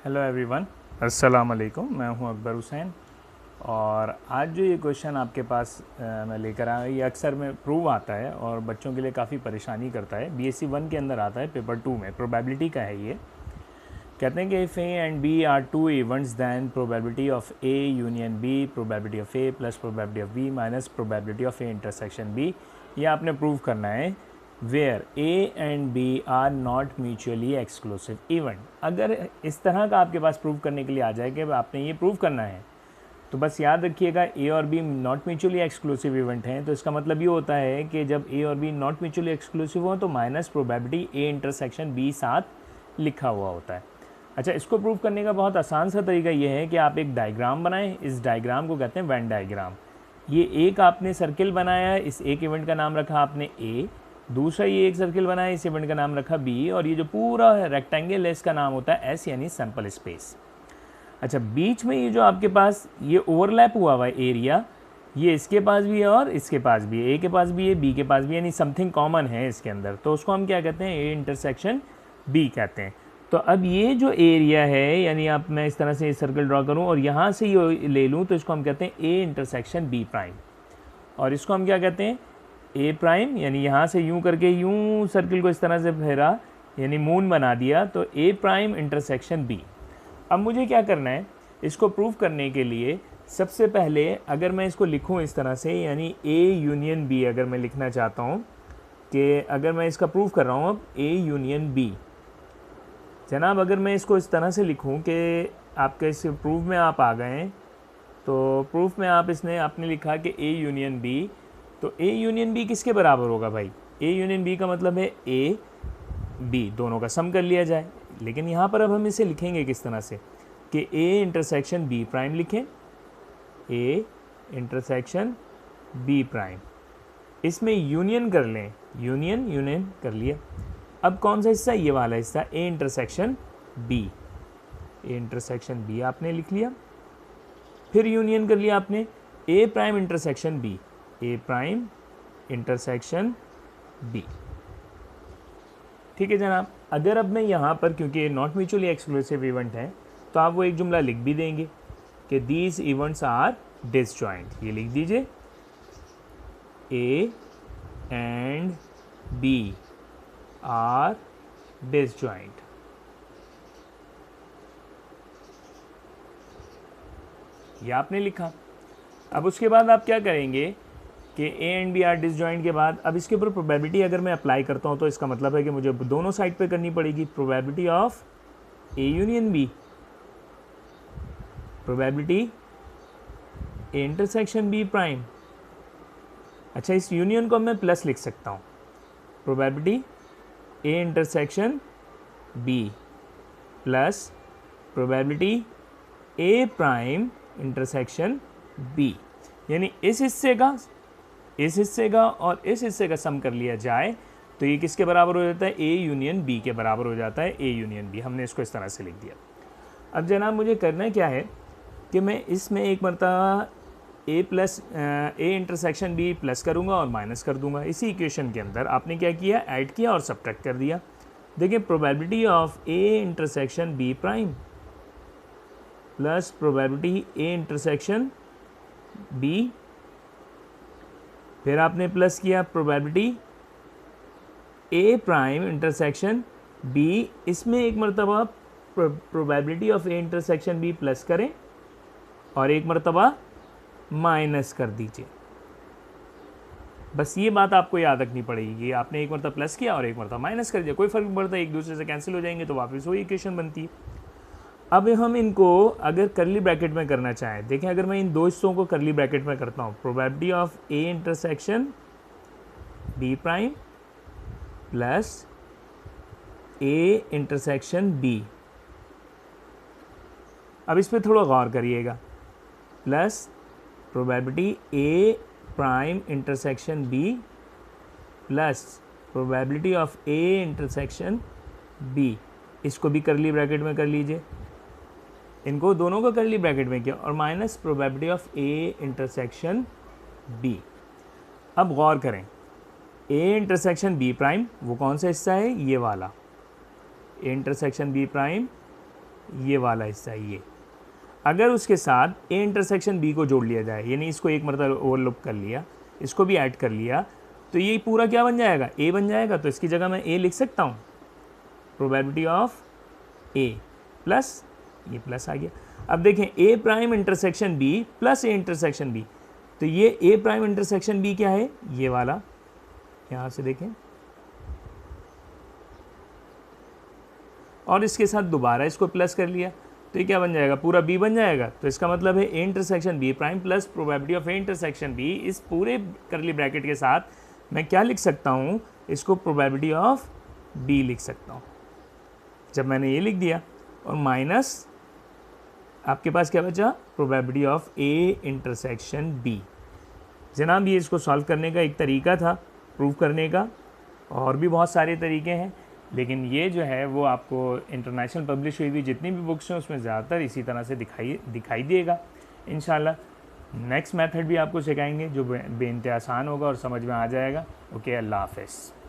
Hello everyone, अस्सलाम वालेकुम। मैं हूं अकबर हुसैन और आज जो ये क्वेश्चन आपके पास मैं लेकर आया ये अक्सर में प्रूव आता है और बच्चों के लिए काफ़ी परेशानी करता है। बीएससी 1 के अंदर आता है, पेपर 2 में प्रोबेबिलिटी का है ये। कहते हैं कि if A and B are two events then probability of A union B, probability of A plus probability of B minus probability of A intersection B. ये आपने प्रूव करना है where A and B are not mutually exclusive event. अगर इस तरह का आपके पास prove करने के लिए आ जाए कि आपने ये प्रूव करना है, तो बस याद रखिएगा ए और B not mutually exclusive event हैं। तो इसका मतलब ये होता है कि जब ए और बी नॉट म्यूचुअली एक्सक्लूसिव हो तो minus probability A intersection B साथ लिखा हुआ होता है। अच्छा, इसको प्रूव करने का बहुत आसान सा तरीका ये है कि आप एक डायग्राम बनाएं। इस डायग्राम को कहते हैं वेन डायग्राम। ये एक आपने सर्किल बनाया है, इस एक इवेंट का नाम रखा आपने ए, दूसरा ये एक सर्किल बनाया, इस इवेंट का नाम रखा बी, और ये जो पूरा रेक्टेंगल है इसका नाम होता है एस यानी सैंपल स्पेस। अच्छा, बीच में ये जो आपके पास ये ओवरलैप हुआ हुआ है एरिया, ये इसके पास भी है और इसके पास भी है, ए के पास भी है, बी के पास भी है, यानी समथिंग कॉमन है इसके अंदर, तो उसको हम क्या कहते हैं, ए इंटरसेक्शन बी कहते हैं। तो अब ये जो एरिया है, यानी आप मैं इस तरह से सर्कल ड्रॉ करूं और यहाँ से ये ले लूं, तो इसको हम कहते हैं ए इंटरसेक्शन बी प्राइम, और इसको हम क्या कहते हैं, ए प्राइम। यानी यहाँ से यूं करके यूं सर्कल को इस तरह से फेरा, यानी मून बना दिया, तो ए प्राइम इंटरसेक्शन बी। अब मुझे क्या करना है, इसको प्रूव करने के लिए सबसे पहले अगर मैं इसको लिखूं इस तरह से, यानी ए यूनियन बी अगर मैं लिखना चाहता हूं कि अगर मैं इसका प्रूव कर रहा हूं अब ए यूनियन बी, जनाब अगर मैं इसको इस तरह से लिखूं कि आपके इस प्रूफ में आप आ गए हैं, तो प्रूफ में आपने लिखा कि ए यूनियन बी, तो ए यूनियन बी किसके बराबर होगा भाई, ए यूनियन बी का मतलब है ए बी, दोनों का सम कर लिया जाए। लेकिन यहाँ पर अब हम इसे लिखेंगे किस तरह से कि ए इंटरसेक्शन बी प्राइम लिखें, ए इंटरसेक्शन बी प्राइम, इसमें यूनियन कर लें, यूनियन कर लिया। अब कौन सा हिस्सा, ये वाला हिस्सा A intersection B, A intersection B आपने लिख लिया, फिर यूनियन कर लिया आपने A prime intersection B, A prime intersection B. ठीक है जनाब। अगर अब मैं यहाँ पर, क्योंकि ये नॉट म्यूचुअली एक्सक्लूसिव इवेंट है, तो आप वो एक जुमला लिख भी देंगे कि दीज इवेंट्स आर डिसजॉइंट। ये लिख दीजिए A and B are disjoint. ये आपने लिखा। अब उसके बाद आप क्या करेंगे कि A and B are disjoint के बाद अब इसके ऊपर प्रोबेबिलिटी अगर मैं अप्लाई करता हूँ, तो इसका मतलब है कि मुझे दोनों साइड पे करनी पड़ेगी। Probability of A union B, probability A intersection B prime. अच्छा, इस यूनियन को मैं प्लस लिख सकता हूँ, probability A intersection B plus probability A prime intersection B, यानी इस हिस्से का और इस हिस्से का सम कर लिया जाए तो ये किसके बराबर हो जाता है, ए यूनियन बी के बराबर हो जाता है, ए यूनियन बी। हमने इसको इस तरह से लिख दिया। अब जनाब मुझे करना क्या है कि मैं इसमें एक मरतबा ए इंटरसेक्शन बी प्लस करूँगा और माइनस कर दूंगा। इसी इक्वेशन के अंदर आपने क्या किया, ऐड किया और सब्ट्रैक्ट कर दिया। देखिए probability of A intersection B prime plus probability A intersection B, फिर आपने प्लस किया probability A prime intersection B, इसमें एक मरतबा probability of A intersection B plus करें और एक मरतबा माइनस कर दीजिए। बस ये बात आपको याद रखनी पड़ेगी, आपने एक मरतबा प्लस किया और एक मरतबा माइनस कर दिया, कोई फर्क नहीं पड़ता, एक दूसरे से कैंसिल हो जाएंगे तो वापस वही इक्वेशन बनती है। अब हम इनको अगर करली ब्रैकेट में करना चाहें, देखें अगर मैं इन दो हिस्सों को करली ब्रैकेट में करता हूँ, probability of A intersection B prime plus A intersection B, अब इस पर थोड़ा गौर करिएगा, plus probability A prime intersection B plus probability of A intersection B, इसको भी करली ब्रैकेट में कर लीजिए, इनको दोनों को करली ब्रैकेट में किया और minus probability of A intersection B. अब गौर करें, ए इंटरसेक्शन बी प्राइम वो कौन सा हिस्सा है, ये वाला, ए इंटरसेक्शन बी प्राइम ये वाला हिस्सा ये, अगर उसके साथ ए इंटरसेक्शन बी को जोड़ लिया जाए, यानी इसको एक मरतबा ओवरलैप कर लिया, इसको भी ऐड कर लिया, तो ये पूरा क्या बन जाएगा, ए बन जाएगा। तो इसकी जगह मैं ए लिख सकता हूँ, प्रोबेबिलिटी ऑफ ए प्लस, ये प्लस आ गया। अब देखें A prime intersection B plus A intersection B, तो ये ए प्राइम इंटरसेक्शन बी क्या है, ये वाला, यहाँ से देखें, और इसके साथ दोबारा इसको प्लस कर लिया, तो ये क्या बन जाएगा, पूरा बी बन जाएगा। तो इसका मतलब है A intersection B prime plus probability of A intersection B, इस पूरे करली ब्रैकेट के साथ मैं क्या लिख सकता हूँ, इसको प्रोबेबिलिटी ऑफ बी लिख सकता हूँ। जब मैंने ये लिख दिया और माइनस आपके पास क्या बचा, probability of A intersection B. जनाब ये इसको सॉल्व करने का एक तरीका था, प्रूव करने का, और भी बहुत सारे तरीके हैं, लेकिन ये जो है वो आपको इंटरनेशनल पब्लिश हुई हुई जितनी भी बुक्स हैं उसमें ज़्यादातर इसी तरह से दिखाई देगा। इंशाल्लाह नेक्स्ट मेथड भी आपको सिखाएंगे जो बेइंतहा आसान होगा और समझ में आ जाएगा। ओके, अल्लाह हाफ़िज़।